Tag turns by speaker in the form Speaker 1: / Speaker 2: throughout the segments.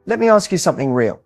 Speaker 1: Let me ask you something real.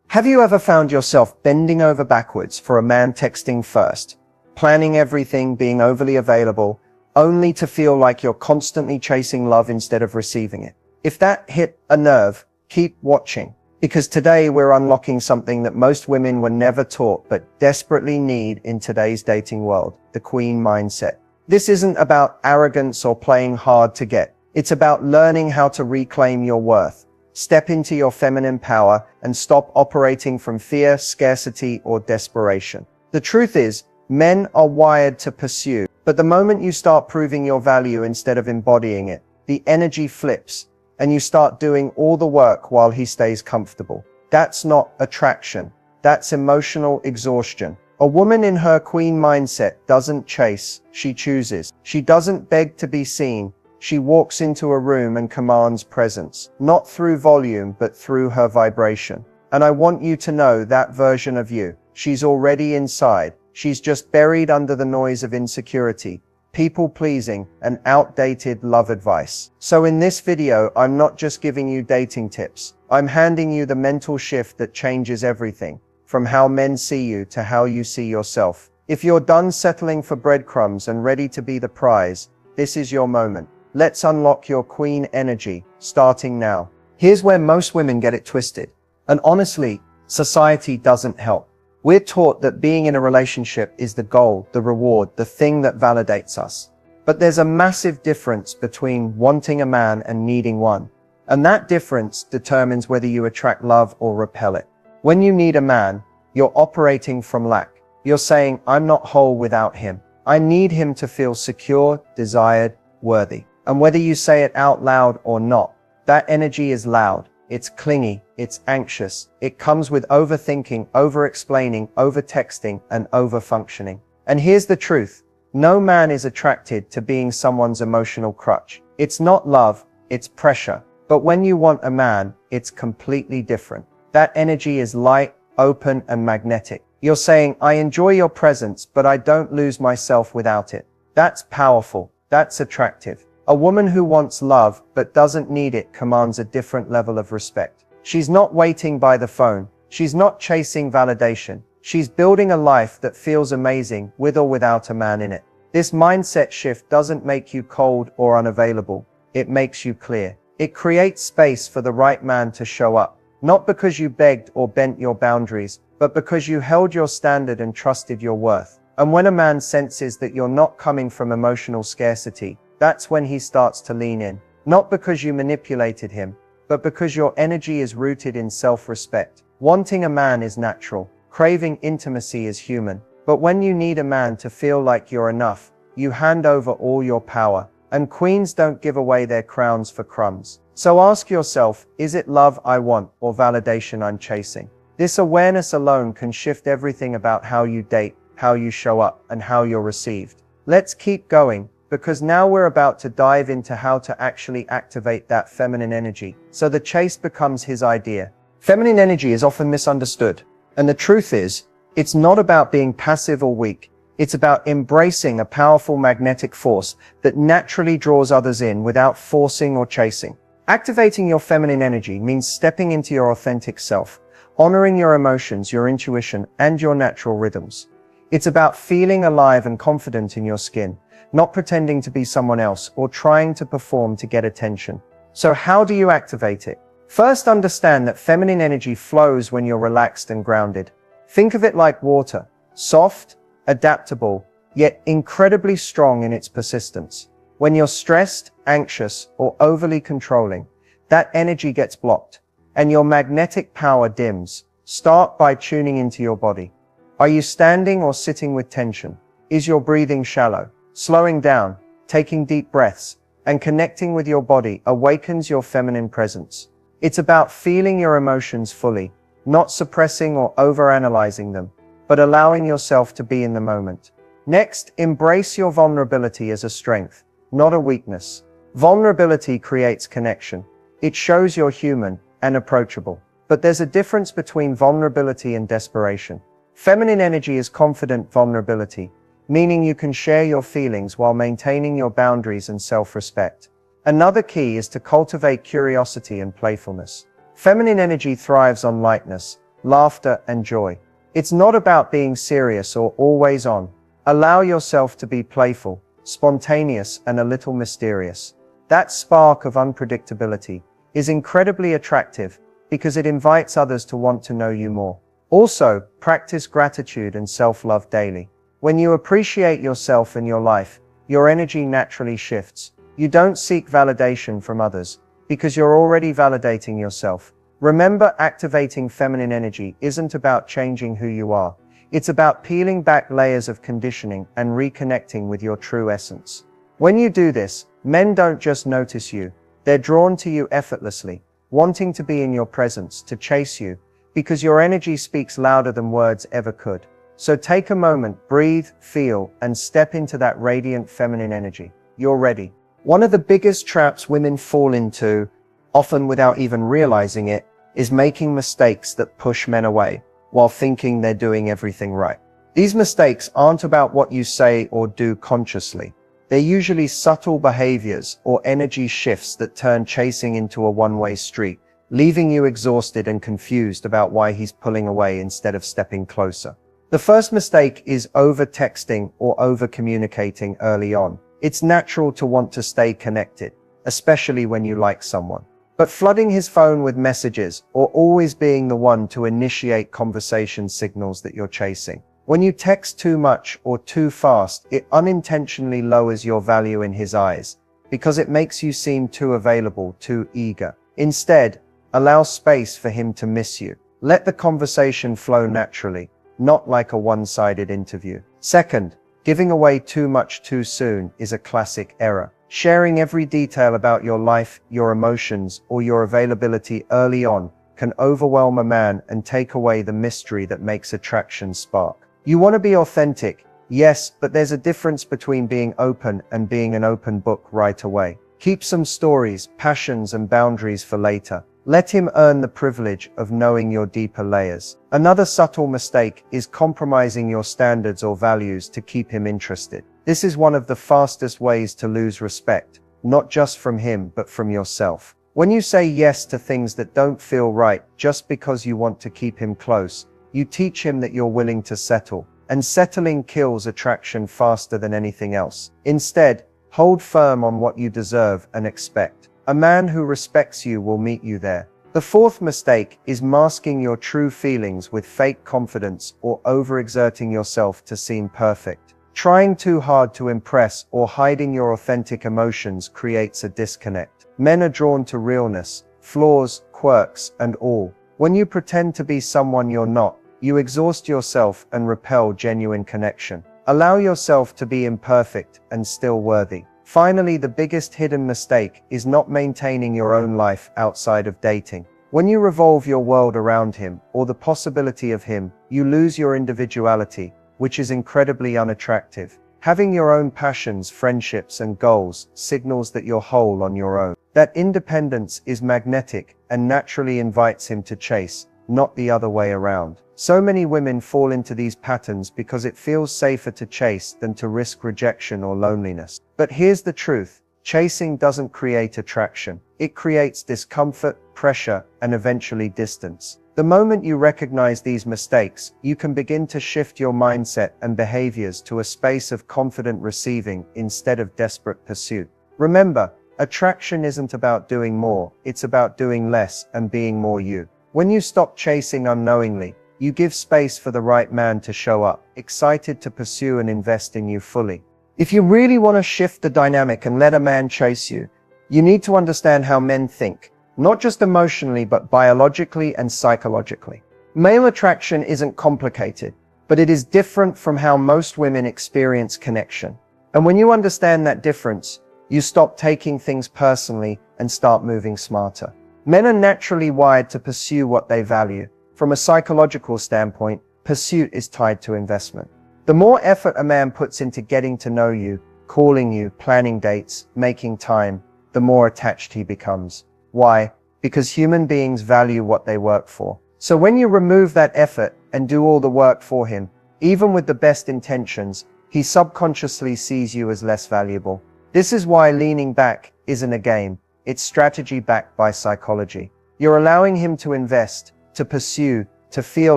Speaker 1: Have you ever found yourself bending over backwards for a man texting first, planning everything, being overly available, only to feel like you're constantly chasing love instead of receiving it? If that hit a nerve, keep watching, because today we're unlocking something that most women were never taught but desperately need in today's dating world: the queen mindset. This isn't about arrogance or playing hard to get. It's about learning how to reclaim your worth, step into your feminine power, and stop operating from fear, scarcity, or desperation. The truth is, men are wired to pursue, but the moment you start proving your value instead of embodying it, the energy flips, and you start doing all the work while he stays comfortable. That's not attraction. That's emotional exhaustion. A woman in her queen mindset doesn't chase, she chooses. She doesn't beg to be seen. She walks into a room and commands presence, not through volume, but through her vibration. And I want you to know that version of you. She's already inside. She's just buried under the noise of insecurity, people-pleasing, and outdated love advice. So in this video, I'm not just giving you dating tips. I'm handing you the mental shift that changes everything, from how men see you to how you see yourself. If you're done settling for breadcrumbs and ready to be the prize, this is your moment. Let's unlock your queen energy, starting now. Here's where most women get it twisted. And honestly, society doesn't help. We're taught that being in a relationship is the goal, the reward, the thing that validates us. But there's a massive difference between wanting a man and needing one. And that difference determines whether you attract love or repel it. When you need a man, you're operating from lack. You're saying, I'm not whole without him. I need him to feel secure, desired, worthy. And whether you say it out loud or not, that energy is loud. It's clingy, it's anxious, it comes with overthinking, over-explaining, over-texting, and over-functioning. And here's the truth. No man is attracted to being someone's emotional crutch. It's not love, it's pressure. But when you want a man, it's completely different. That energy is light, open, and magnetic. You're saying, I enjoy your presence, but I don't lose myself without it. That's powerful. That's attractive. A woman who wants love but doesn't need it commands a different level of respect. She's not waiting by the phone. She's not chasing validation. She's building a life that feels amazing with or without a man in it. This mindset shift doesn't make you cold or unavailable. It makes you clear. It creates space for the right man to show up. Not because you begged or bent your boundaries, but because you held your standard and trusted your worth. And when a man senses that you're not coming from emotional scarcity, that's when he starts to lean in. Not because you manipulated him, but because your energy is rooted in self-respect. Wanting a man is natural. Craving intimacy is human. But when you need a man to feel like you're enough, you hand over all your power. And queens don't give away their crowns for crumbs. So ask yourself, is it love I want or validation I'm chasing? This awareness alone can shift everything about how you date, how you show up, and how you're received. Let's keep going, because now we're about to dive into how to actually activate that feminine energy, so the chase becomes his idea. Feminine energy is often misunderstood, and the truth is, it's not about being passive or weak. It's about embracing a powerful magnetic force that naturally draws others in without forcing or chasing. Activating your feminine energy means stepping into your authentic self, honoring your emotions, your intuition, and your natural rhythms. It's about feeling alive and confident in your skin, not pretending to be someone else or trying to perform to get attention. So how do you activate it? First, understand that feminine energy flows when you're relaxed and grounded. Think of it like water, soft, adaptable, yet incredibly strong in its persistence. When you're stressed, anxious, or overly controlling, that energy gets blocked, and your magnetic power dims. Start by tuning into your body. Are you standing or sitting with tension? Is your breathing shallow? Slowing down, taking deep breaths, and connecting with your body awakens your feminine presence. It's about feeling your emotions fully, not suppressing or overanalyzing them, but allowing yourself to be in the moment. Next, embrace your vulnerability as a strength, not a weakness. Vulnerability creates connection. It shows you're human and approachable. But there's a difference between vulnerability and desperation. Feminine energy is confident vulnerability, meaning you can share your feelings while maintaining your boundaries and self-respect. Another key is to cultivate curiosity and playfulness. Feminine energy thrives on lightness, laughter, and joy. It's not about being serious or always on. Allow yourself to be playful, spontaneous, and a little mysterious. That spark of unpredictability is incredibly attractive because it invites others to want to know you more. Also, practice gratitude and self-love daily. When you appreciate yourself and your life, your energy naturally shifts. You don't seek validation from others because you're already validating yourself. Remember, activating feminine energy isn't about changing who you are. It's about peeling back layers of conditioning and reconnecting with your true essence. When you do this, men don't just notice you. They're drawn to you effortlessly, wanting to be in your presence, to chase you, because your energy speaks louder than words ever could. So take a moment, breathe, feel, and step into that radiant feminine energy. You're ready. One of the biggest traps women fall into, often without even realizing it, is making mistakes that push men away, while thinking they're doing everything right. These mistakes aren't about what you say or do consciously. They're usually subtle behaviors or energy shifts that turn chasing into a one-way street, leaving you exhausted and confused about why he's pulling away instead of stepping closer. The first mistake is over-texting or over-communicating early on. It's natural to want to stay connected, especially when you like someone. But flooding his phone with messages or always being the one to initiate conversation signals that you're chasing. When you text too much or too fast, it unintentionally lowers your value in his eyes because it makes you seem too available, too eager. Instead, allow space for him to miss you. Let the conversation flow naturally, not like a one-sided interview. Second, giving away too much too soon is a classic error. Sharing every detail about your life, your emotions, or your availability early on can overwhelm a man and take away the mystery that makes attraction spark. You want to be authentic, yes, but there's a difference between being open and being an open book right away. Keep some stories, passions, and boundaries for later. Let him earn the privilege of knowing your deeper layers. Another subtle mistake is compromising your standards or values to keep him interested. This is one of the fastest ways to lose respect, not just from him, but from yourself. When you say yes to things that don't feel right just because you want to keep him close, you teach him that you're willing to settle, and settling kills attraction faster than anything else. Instead, hold firm on what you deserve and expect. A man who respects you will meet you there. The fourth mistake is masking your true feelings with fake confidence or overexerting yourself to seem perfect. Trying too hard to impress or hiding your authentic emotions creates a disconnect. Men are drawn to realness, flaws, quirks, and all. When you pretend to be someone you're not, you exhaust yourself and repel genuine connection. Allow yourself to be imperfect and still worthy. Finally, the biggest hidden mistake is not maintaining your own life outside of dating. When you revolve your world around him or the possibility of him, you lose your individuality, which is incredibly unattractive. Having your own passions, friendships, and goals signals that you're whole on your own. That independence is magnetic and naturally invites him to chase, not the other way around. So many women fall into these patterns because it feels safer to chase than to risk rejection or loneliness. But here's the truth. Chasing doesn't create attraction. It creates discomfort, pressure, and eventually distance. The moment you recognize these mistakes, you can begin to shift your mindset and behaviors to a space of confident receiving instead of desperate pursuit. Remember, attraction isn't about doing more, it's about doing less and being more you. When you stop chasing unknowingly, you give space for the right man to show up, excited to pursue and invest in you fully. If you really want to shift the dynamic and let a man chase you, you need to understand how men think, not just emotionally, but biologically and psychologically. Male attraction isn't complicated, but it is different from how most women experience connection. And when you understand that difference, you stop taking things personally and start moving smarter. Men are naturally wired to pursue what they value. From a psychological standpoint, pursuit is tied to investment. The more effort a man puts into getting to know you, calling you, planning dates, making time, the more attached he becomes. Why? Because human beings value what they work for. So when you remove that effort and do all the work for him, even with the best intentions, he subconsciously sees you as less valuable. This is why leaning back isn't a game, it's strategy backed by psychology. You're allowing him to invest, to pursue, to feel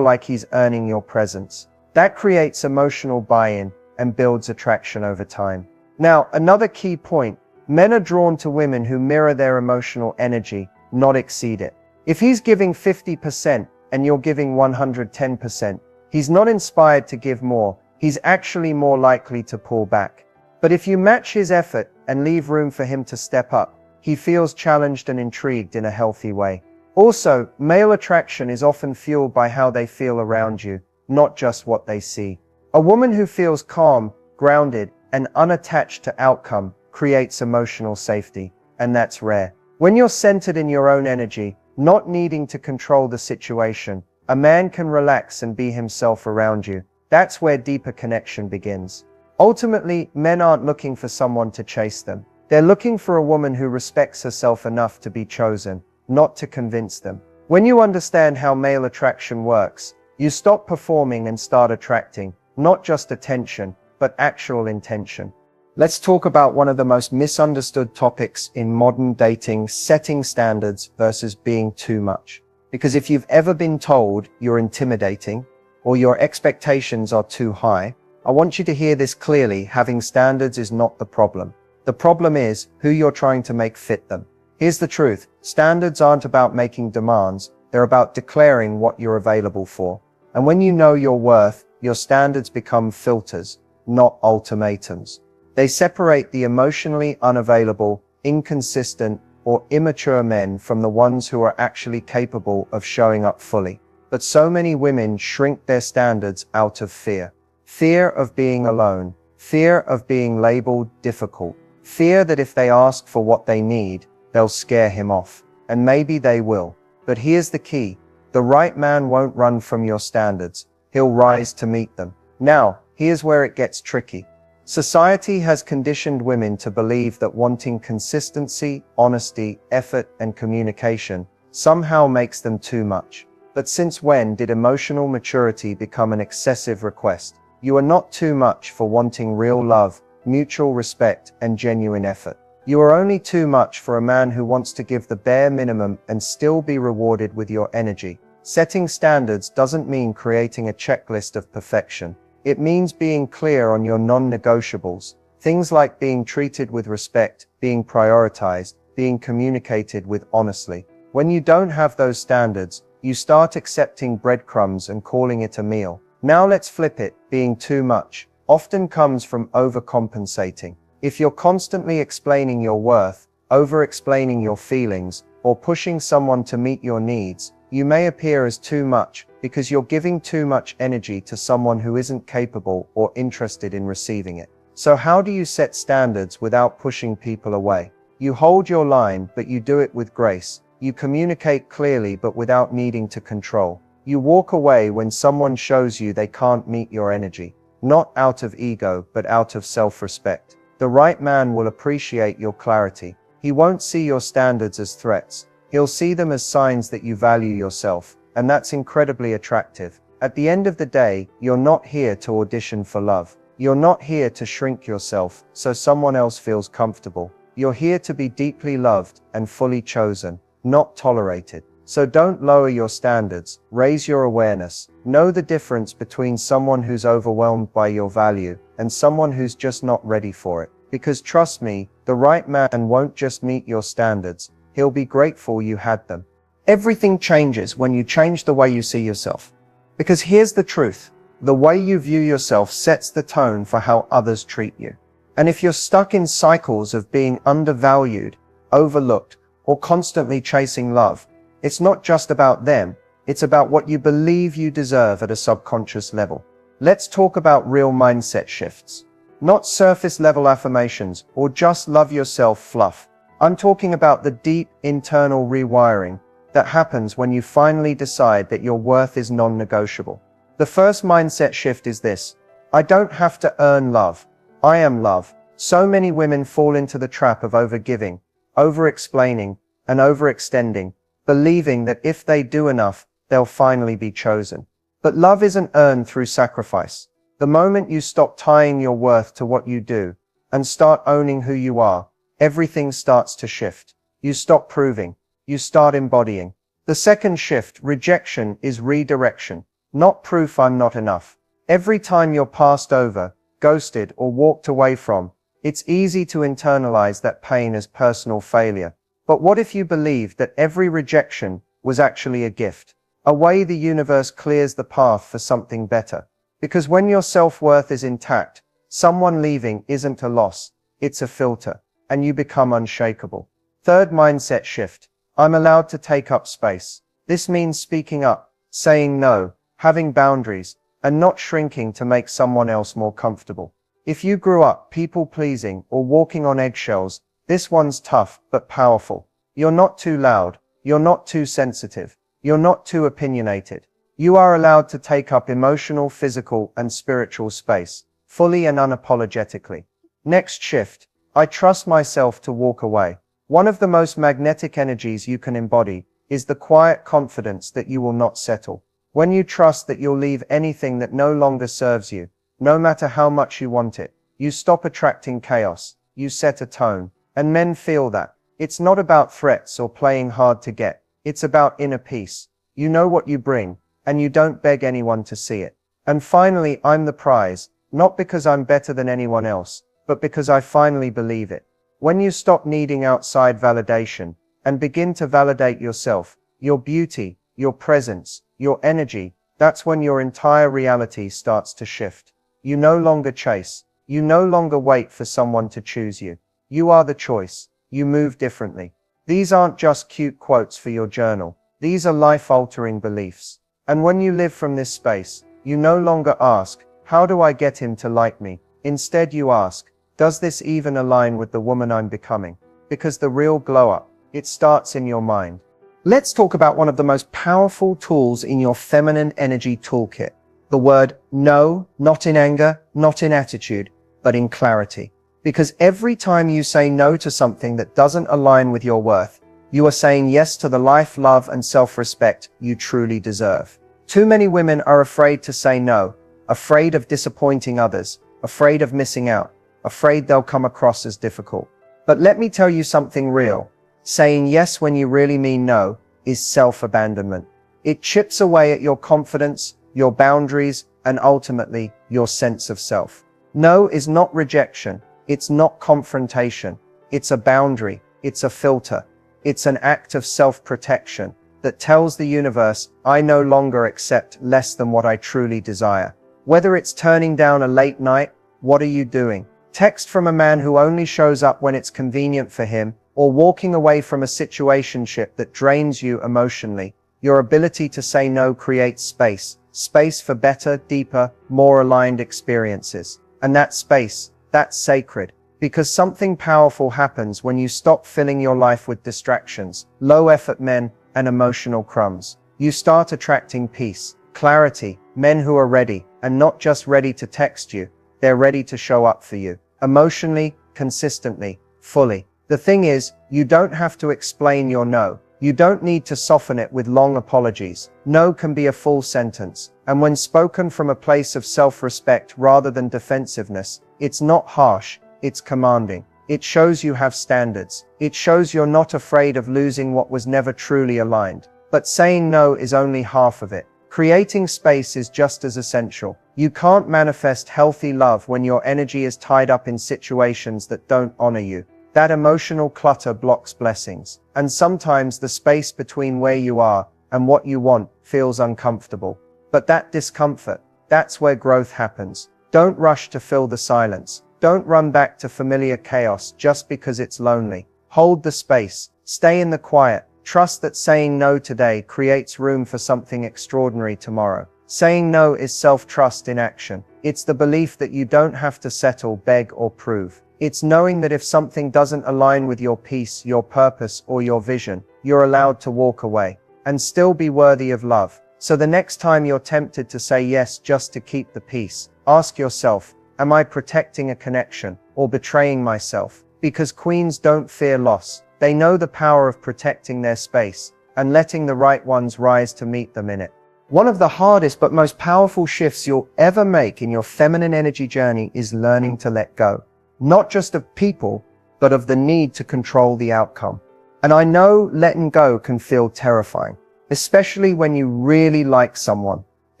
Speaker 1: like he's earning your presence. That creates emotional buy-in and builds attraction over time. Now, another key point, men are drawn to women who mirror their emotional energy, not exceed it. If he's giving 50% and you're giving 110%, he's not inspired to give more, he's actually more likely to pull back. But if you match his effort and leave room for him to step up, he feels challenged and intrigued in a healthy way. Also, male attraction is often fueled by how they feel around you, not just what they see. A woman who feels calm, grounded, and unattached to outcome creates emotional safety, and that's rare. When you're centered in your own energy, not needing to control the situation, a man can relax and be himself around you. That's where deeper connection begins. Ultimately, men aren't looking for someone to chase them. They're looking for a woman who respects herself enough to be chosen, not to convince them. When you understand how male attraction works, you stop performing and start attracting, not just attention, but actual intention. Let's talk about one of the most misunderstood topics in modern dating, setting standards versus being too much. Because if you've ever been told you're intimidating or your expectations are too high, I want you to hear this clearly. Having standards is not the problem. The problem is who you're trying to make fit them. Here's the truth. Standards aren't about making demands. They're about declaring what you're available for. And when you know your worth, your standards become filters, not ultimatums. They separate the emotionally unavailable, inconsistent, or immature men from the ones who are actually capable of showing up fully. But so many women shrink their standards out of fear. Fear of being alone. Fear of being labeled difficult. Fear that if they ask for what they need, they'll scare him off. And maybe they will. But here's the key. The right man won't run from your standards. He'll rise to meet them. Now, here's where it gets tricky. Society has conditioned women to believe that wanting consistency, honesty, effort, and communication somehow makes them too much. But since when did emotional maturity become an excessive request? You are not too much for wanting real love, mutual respect, and genuine effort. You are only too much for a man who wants to give the bare minimum and still be rewarded with your energy. Setting standards doesn't mean creating a checklist of perfection. It means being clear on your non-negotiables. Things like being treated with respect, being prioritized, being communicated with honestly. When you don't have those standards, you start accepting breadcrumbs and calling it a meal. Now let's flip it. Being too much often comes from overcompensating. If you're constantly explaining your worth, over-explaining your feelings, or pushing someone to meet your needs, you may appear as too much because you're giving too much energy to someone who isn't capable or interested in receiving it. So how do you set standards without pushing people away? You hold your line, but you do it with grace. You communicate clearly, but without needing to control. You walk away when someone shows you they can't meet your energy, not out of ego, but out of self-respect. The right man will appreciate your clarity. He won't see your standards as threats. He'll see them as signs that you value yourself, and that's incredibly attractive. At the end of the day, you're not here to audition for love. You're not here to shrink yourself so someone else feels comfortable. You're here to be deeply loved and fully chosen, not tolerated. So don't lower your standards, raise your awareness. Know the difference between someone who's overwhelmed by your value and someone who's just not ready for it. Because trust me, the right man won't just meet your standards, he'll be grateful you had them. Everything changes when you change the way you see yourself. Because here's the truth, the way you view yourself sets the tone for how others treat you. And if you're stuck in cycles of being undervalued, overlooked, or constantly chasing love, it's not just about them, it's about what you believe you deserve at a subconscious level. Let's talk about real mindset shifts. Not surface level affirmations or just love yourself fluff. I'm talking about the deep internal rewiring that happens when you finally decide that your worth is non-negotiable. The first mindset shift is this: I don't have to earn love. I am love. So many women fall into the trap of overgiving, over-explaining, and overextending, believing that if they do enough, they'll finally be chosen. But love isn't earned through sacrifice. The moment you stop tying your worth to what you do and start owning who you are, everything starts to shift. You stop proving. You start embodying. The second shift, rejection, is redirection, not proof I'm not enough. Every time you're passed over, ghosted, or walked away from, it's easy to internalize that pain as personal failure. But what if you believed that every rejection was actually a gift? A way the universe clears the path for something better. Because when your self-worth is intact, someone leaving isn't a loss, it's a filter, and you become unshakable. Third mindset shift. I'm allowed to take up space. This means speaking up, saying no, having boundaries, and not shrinking to make someone else more comfortable. If you grew up people-pleasing or walking on eggshells, this one's tough but powerful. You're not too loud, you're not too sensitive, you're not too opinionated. You are allowed to take up emotional, physical, and spiritual space, fully and unapologetically. Next shift. I trust myself to walk away. One of the most magnetic energies you can embody is the quiet confidence that you will not settle. When you trust that you'll leave anything that no longer serves you, no matter how much you want it, you stop attracting chaos, you set a tone, and men feel that. It's not about threats or playing hard to get, it's about inner peace. You know what you bring, and you don't beg anyone to see it. And finally, I'm the prize, not because I'm better than anyone else, but because I finally believe it. When you stop needing outside validation, and begin to validate yourself, your beauty, your presence, your energy, that's when your entire reality starts to shift. You no longer chase. You no longer wait for someone to choose you. You are the choice. You move differently. These aren't just cute quotes for your journal. These are life-altering beliefs. And when you live from this space, you no longer ask, how do I get him to like me? Instead you ask, does this even align with the woman I'm becoming? Because the real glow-up, it starts in your mind. Let's talk about one of the most powerful tools in your feminine energy toolkit. The word no, not in anger, not in attitude, but in clarity. Because every time you say no to something that doesn't align with your worth, you are saying yes to the life, love, and self-respect you truly deserve. Too many women are afraid to say no, afraid of disappointing others, afraid of missing out, afraid they'll come across as difficult. But let me tell you something real. Saying yes when you really mean no is self-abandonment. It chips away at your confidence, your boundaries, and ultimately, your sense of self. No is not rejection. It's not confrontation. It's a boundary. It's a filter. It's an act of self-protection that tells the universe, I no longer accept less than what I truly desire. Whether it's turning down a late night, what are you doing? Text from a man who only shows up when it's convenient for him, or walking away from a situationship that drains you emotionally. Your ability to say no creates space. Space for better, deeper, more aligned experiences. And that space, that's sacred. Because something powerful happens when you stop filling your life with distractions, low-effort men, and emotional crumbs. You start attracting peace, clarity, men who are ready, and not just ready to text you, they're ready to show up for you. Emotionally, consistently, fully. The thing is, you don't have to explain your no. You don't need to soften it with long apologies. No can be a full sentence, and when spoken from a place of self-respect rather than defensiveness, it's not harsh, it's commanding. It shows you have standards. It shows you're not afraid of losing what was never truly aligned. But saying no is only half of it. Creating space is just as essential. You can't manifest healthy love when your energy is tied up in situations that don't honor you. That emotional clutter blocks blessings. And sometimes the space between where you are and what you want feels uncomfortable. But that discomfort, that's where growth happens. Don't rush to fill the silence. Don't run back to familiar chaos just because it's lonely. Hold the space. Stay in the quiet. Trust that saying no today creates room for something extraordinary tomorrow. Saying no is self-trust in action. It's the belief that you don't have to settle, beg, or prove. It's knowing that if something doesn't align with your peace, your purpose, or your vision, you're allowed to walk away and still be worthy of love. So the next time you're tempted to say yes just to keep the peace, ask yourself, am I protecting a connection or betraying myself? Because queens don't fear loss. They know the power of protecting their space and letting the right ones rise to meet them in it. One of the hardest but most powerful shifts you'll ever make in your feminine energy journey is learning to let go. Not just of people, but of the need to control the outcome. And I know letting go can feel terrifying. especially when you really like someone,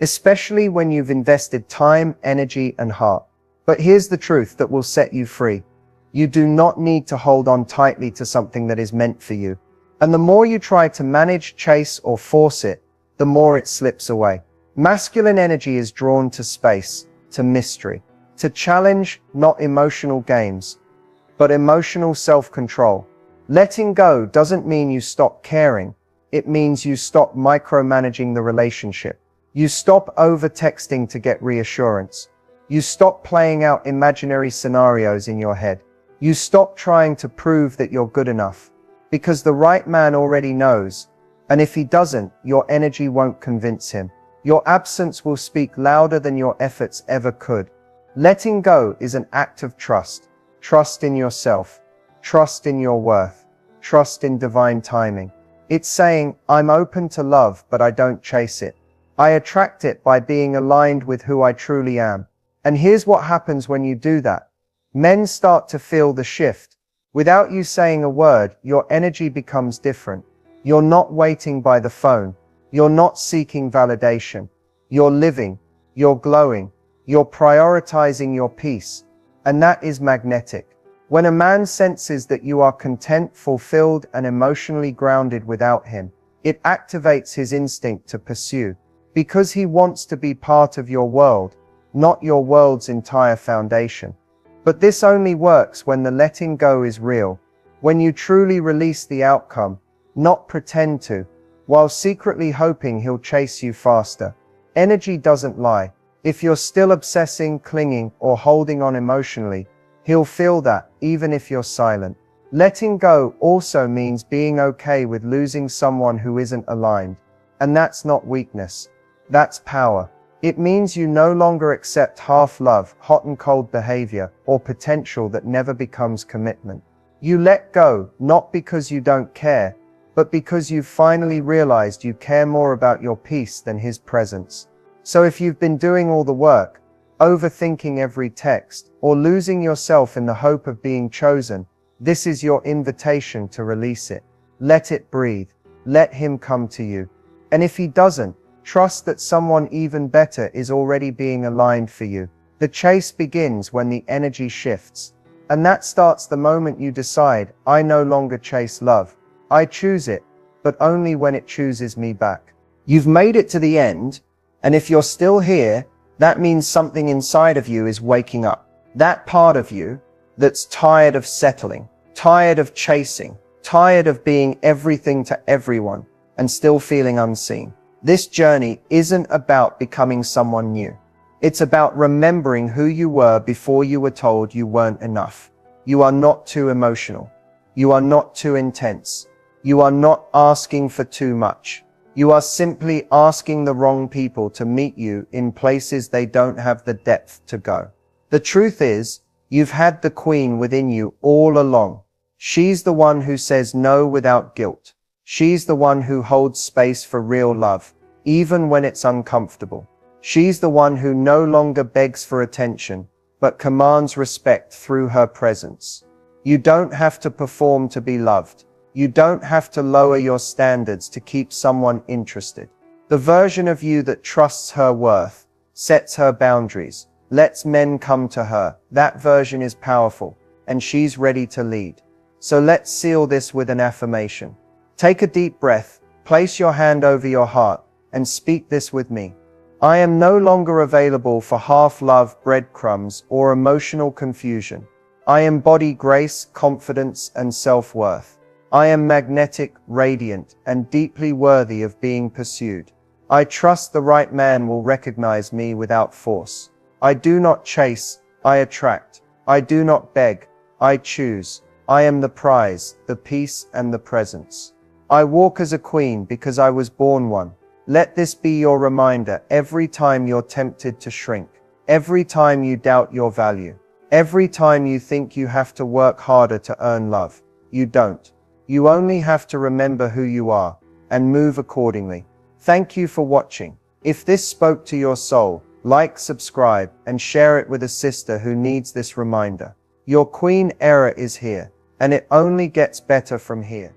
Speaker 1: especially when you've invested time, energy, and heart. But here's the truth that will set you free. You do not need to hold on tightly to something that is meant for you. And the more you try to manage, chase, or force it, the more it slips away. Masculine energy is drawn to space, to mystery, to challenge, not emotional games, but emotional self-control. Letting go doesn't mean you stop caring. It means you stop micromanaging the relationship. You stop over-texting to get reassurance. You stop playing out imaginary scenarios in your head. You stop trying to prove that you're good enough. Because the right man already knows. And if he doesn't, your energy won't convince him. Your absence will speak louder than your efforts ever could. Letting go is an act of trust. Trust in yourself. Trust in your worth. Trust in divine timing. It's saying, I'm open to love, but I don't chase it. I attract it by being aligned with who I truly am. And here's what happens when you do that. Men start to feel the shift. Without you saying a word, your energy becomes different. You're not waiting by the phone. You're not seeking validation. You're living. You're glowing. You're prioritizing your peace. And that is magnetic. When a man senses that you are content, fulfilled, and emotionally grounded without him, it activates his instinct to pursue. Because he wants to be part of your world, not your world's entire foundation. But this only works when the letting go is real. When you truly release the outcome, not pretend to, while secretly hoping he'll chase you faster. Energy doesn't lie. If you're still obsessing, clinging, or holding on emotionally, he'll feel that, even if you're silent. Letting go also means being okay with losing someone who isn't aligned. And that's not weakness. That's power. It means you no longer accept half-love, hot and cold behavior, or potential that never becomes commitment. You let go, not because you don't care, but because you've finally realized you care more about your peace than his presence. So if you've been doing all the work, overthinking every text, or losing yourself in the hope of being chosen, this is your invitation to release it. Let it breathe. Let him come to you. And if he doesn't, trust that someone even better is already being aligned for you. The chase begins when the energy shifts. And that starts the moment you decide, I no longer chase love. I choose it, but only when it chooses me back. You've made it to the end, and if you're still here, that means something inside of you is waking up. That part of you that's tired of settling, tired of chasing, tired of being everything to everyone, and still feeling unseen. This journey isn't about becoming someone new. It's about remembering who you were before you were told you weren't enough. You are not too emotional. You are not too intense. You are not asking for too much. You are simply asking the wrong people to meet you in places they don't have the depth to go. The truth is, you've had the queen within you all along. She's the one who says no without guilt. She's the one who holds space for real love, even when it's uncomfortable. She's the one who no longer begs for attention, but commands respect through her presence. You don't have to perform to be loved. You don't have to lower your standards to keep someone interested. The version of you that trusts her worth, sets her boundaries, lets men come to her, that version is powerful, and she's ready to lead. So let's seal this with an affirmation. Take a deep breath, place your hand over your heart, and speak this with me. I am no longer available for half-love, breadcrumbs, or emotional confusion. I embody grace, confidence, and self-worth. I am magnetic, radiant, and deeply worthy of being pursued. I trust the right man will recognize me without force. I do not chase, I attract. I do not beg, I choose. I am the prize, the peace, and the presence. I walk as a queen because I was born one. Let this be your reminder every time you're tempted to shrink, every time you doubt your value, every time you think you have to work harder to earn love. You don't. You only have to remember who you are and move accordingly. Thank you for watching. If this spoke to your soul, like, subscribe, and share it with a sister who needs this reminder. Your queen era is here, and it only gets better from here.